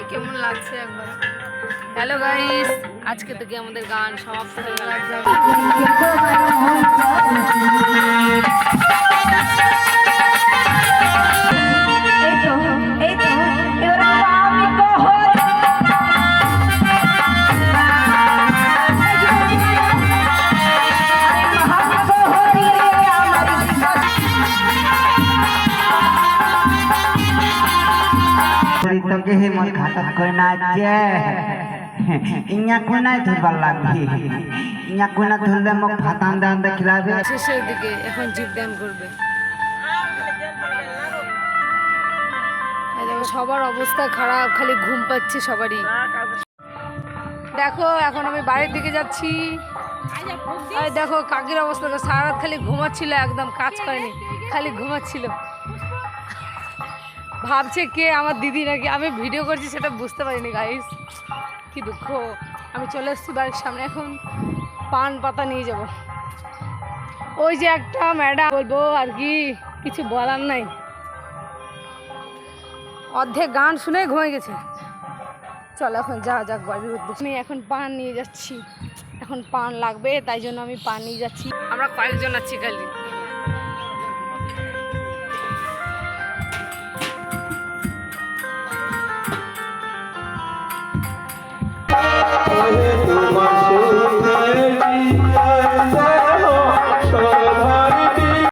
কেমন লাগছে একবার। হ্যালো গাইস, আজকে থেকে আমাদের গান সমাপ্ত হয়ে গেল। তোকে হে মন খাতাত কই নাচে ইয়া কোন নাই ধরবার লাগবে ইয়া কোন ধরলে মোক ফাতান দান দেখিলাবে। শেষের দিকে এখন জিপ ডান করবে। সবার অবস্থা খারাপ, খালি ঘুম পাচ্ছে সবারই। দেখো এখন আমি বাড়ির দিকে যাচ্ছি। দেখো কাকির অবস্থা, সারা রাত খালি ঘুমাচ্ছিল, একদম কাজ করেনি, খালি ঘুমাচ্ছিল। ভাবছে কে আমার দিদি নাকি, আমি ভিডিও করছি সেটা বুঝতে পারিনি গাইস, কি দুঃখ। আমি চলে এসেছি বাড়ির সামনে, এখন পান পাতা নিয়ে যাব। ওই যে একটা ম্যাডাম বলবো আর কি, কিছু বলার নাই, অর্ধেক গান শুনে ঘুমিয়ে গেছে। চল এখন যা যাক বাড়ির উদ্দেশ্যে। আমি এখন পান নিয়ে যাচ্ছি, এখন পান লাগবে, তাই জন্য আমি পান নিয়ে যাচ্ছি। আমরা কয়েকজন আছি খালি।